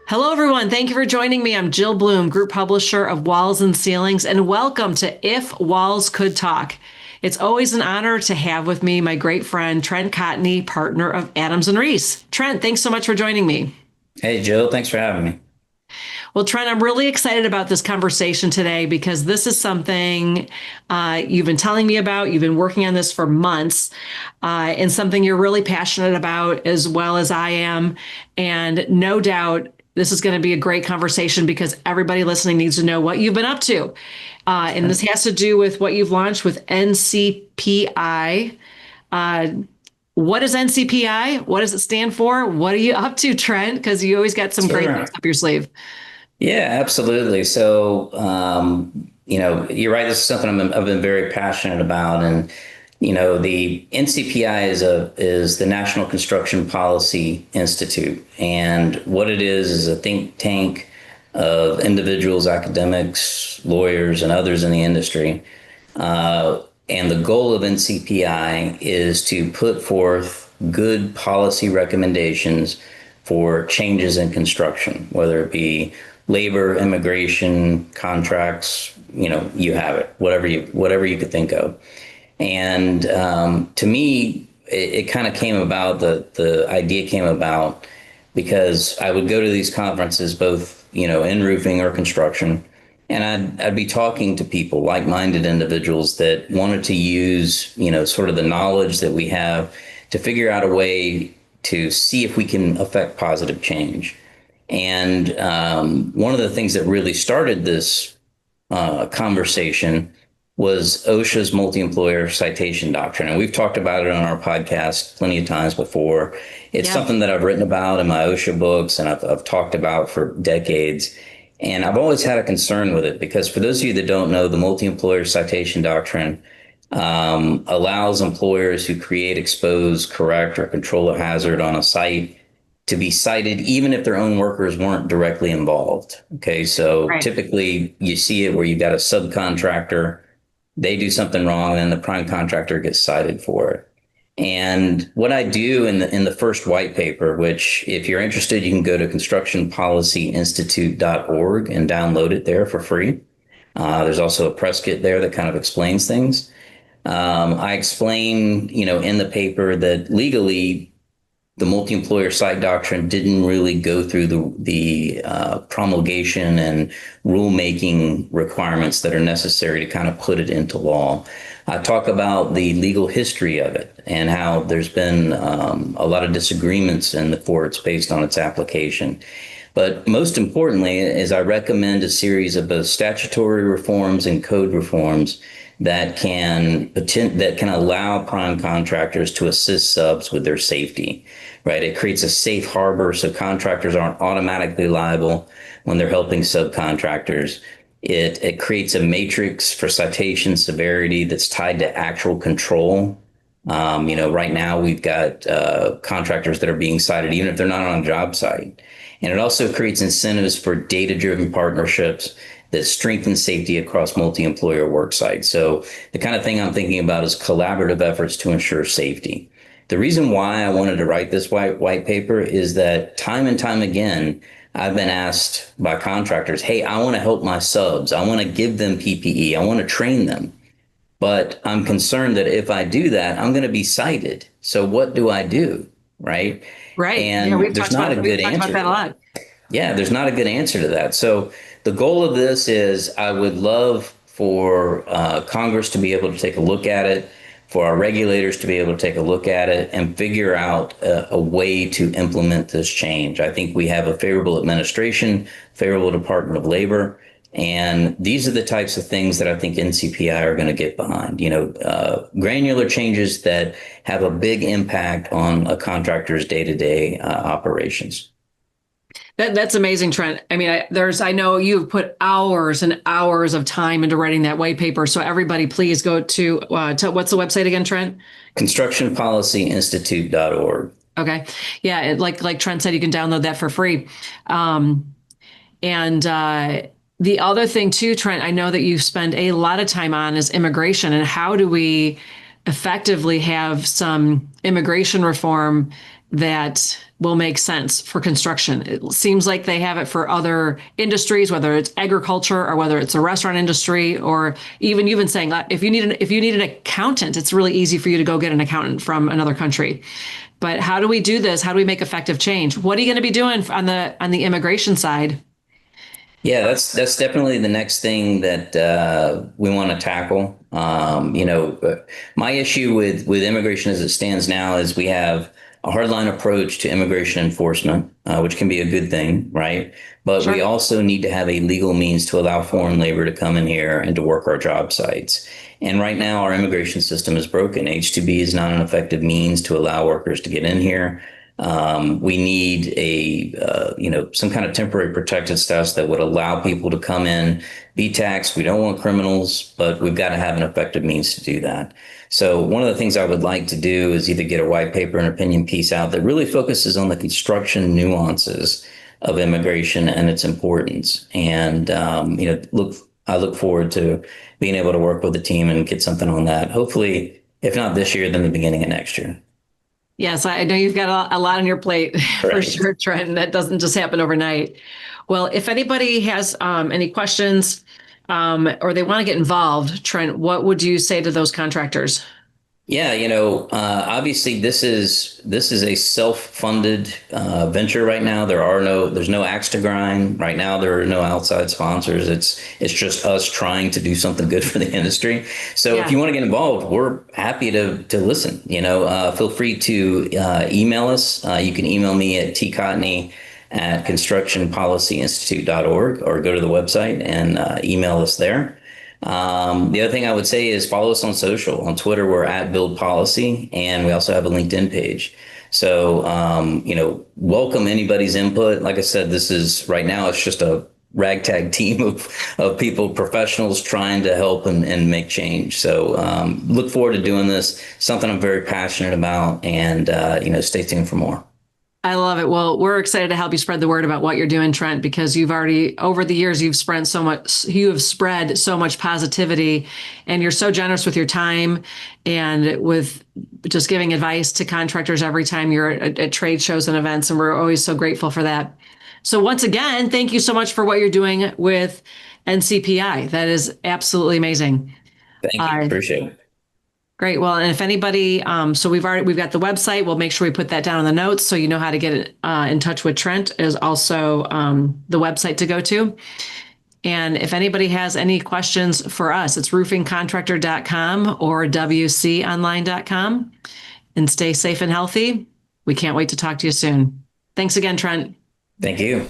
Hello, everyone. Thank you for joining me. I'm Jill Bloom, group publisher of Walls and Ceilings, and welcome to If Walls Could Talk. It's always an honor to have with me my great friend, Trent Cotney, partner of Adams and Reese. Trent, thanks so much for joining me. Hey, Jill, thanks for having me. Well, Trent, I'm really excited about this conversation today because this is something you've been telling me about. You've been working on this for months, and something you're really passionate about as well as I am. And no doubt this is going to be a great conversation because everybody listening needs to know what you've been up to. And this has to do with what you've launched with NCPI. What is NCPI? What does it stand for? What are you up to, Trent? Because you always got some great things Sure. up your sleeve. Yeah, absolutely. So, you're right. This is something I've been very passionate about, and the NCPI is the National Construction Policy Institute, and what it is a think tank of individuals, academics, lawyers, and others in the industry. And the goal of NCPI is to put forth good policy recommendations for changes in construction, whether it be labor, immigration, contracts, you have it, whatever you could think of. And to me, it kind of came about, the idea came about because I would go to these conferences, both, in roofing or construction, and I'd be talking to people, like-minded individuals that wanted to use, sort of the knowledge that we have to figure out a way to see if we can affect positive change. And one of the things that really started this conversation was OSHA's multi-employer citation doctrine. And we've talked about it on our podcast plenty of times before. It's Yeah. something that I've written about in my OSHA books and I've talked about for decades. And I've always had a concern with it because for those of you that don't know, the multi-employer citation doctrine allows employers who create, expose, correct, or control a hazard on a site to be cited even if their own workers weren't directly involved. Okay, so Right. typically you see it where you've got a subcontractor, they do something wrong, and then the prime contractor gets cited for it. And what I do in the first white paper, which if you're interested, you can go to constructionpolicyinstitute.org and download it there for free. There's also a press kit there that kind of explains things. I explain, in the paper that legally the multi-employer site doctrine didn't really go through the promulgation and rulemaking requirements that are necessary to kind of put it into law. I talk about the legal history of it and how there's been a lot of disagreements in the courts based on its application. But most importantly is I recommend a series of both statutory reforms and code reforms that can allow prime contractors to assist subs with their safety, right? It creates a safe harbor so contractors aren't automatically liable when they're helping subcontractors. It creates a matrix for citation severity that's tied to actual control. Right now we've got contractors that are being cited even if they're not on a job site. And it also creates incentives for data-driven partnerships that strengthen safety across multi-employer work sites. So the kind of thing I'm thinking about is collaborative efforts to ensure safety. The reason why I wanted to write this white paper is that time and time again, I've been asked by contractors, hey, I want to help my subs. I want to give them PPE. I want to train them. But I'm concerned that if I do that, I'm going to be cited. So what do I do? Right. Right. Yeah, And there's not a we've good talked about answer that to a that. lot. Yeah, there's not a good answer to that. So the goal of this is I would love for Congress to be able to take a look at it, for our regulators to be able to take a look at it and figure out a way to implement this change. I think we have a favorable administration, favorable Department of Labor, and these are the types of things that I think NCPI are going to get behind. Granular changes that have a big impact on a contractor's day-to-day operations. That's amazing, Trent. I mean, I know you've put hours and hours of time into writing that white paper. So everybody, please go to what's the website again, Trent? Constructionpolicyinstitute.org. Okay. Yeah. Like Trent said, you can download that for free. And the other thing too, Trent, I know that you spend a lot of time on is immigration and how do we effectively have some immigration reform that will make sense for construction. It seems like they have it for other industries, whether it's agriculture or whether it's a restaurant industry, or even you've been saying if you need an accountant, it's really easy for you to go get an accountant from another country. But how do we do this? How do we make effective change? What are you going to be doing on the immigration side? Yeah, that's definitely the next thing that we want to tackle. My issue with immigration as it stands now is we have a hardline approach to immigration enforcement, which can be a good thing, right? But we Sure. also need to have a legal means to allow foreign labor to come in here and to work our job sites. And right now, our immigration system is broken. H-2B is not an effective means to allow workers to get in here. We need some kind of temporary protected status that would allow people to come in, be taxed. We don't want criminals, but we've got to have an effective means to do that. So one of the things I would like to do is either get a white paper and opinion piece out that really focuses on the construction nuances of immigration and its importance. And I look forward to being able to work with the team and get something on that. Hopefully, if not this year, then the beginning of next year. Yes, I know you've got a lot on your plate for Right. sure, Trent. And that doesn't just happen overnight. Well, if anybody has any questions or they want to get involved, Trent, what would you say to those contractors? Yeah, obviously this is a self-funded venture right now. There's no axe to grind right now. There are no outside sponsors. It's just us trying to do something good for the industry. So if Yeah. you want to get involved, we're happy to listen. Feel free to email us. You can email me at tcotney@constructionpolicyinstitute.org or go to the website and email us there. The other thing I would say is follow us on social. On Twitter, we're at Build Policy, and we also have a LinkedIn page. So, welcome anybody's input. Like I said, this is right now, it's just a ragtag team of people, professionals trying to help and make change. So, look forward to doing this, something I'm very passionate about, and, stay tuned for more. I love it. Well, we're excited to help you spread the word about what you're doing, Trent, because you've already, over the years, you have spread so much positivity, and you're so generous with your time and with just giving advice to contractors every time you're at trade shows and events. And we're always so grateful for that. So once again, thank you so much for what you're doing with NCPI. That is absolutely amazing. Thank you. Uh, Appreciate it. Great. Well, and if anybody, so we've got the website. We'll make sure we put that down in the notes so you know how to get in touch with Trent. Is also the website to go to. And if anybody has any questions for us, it's roofingcontractor.com or wconline.com. And stay safe and healthy. We can't wait to talk to you soon. Thanks again, Trent. Thank you.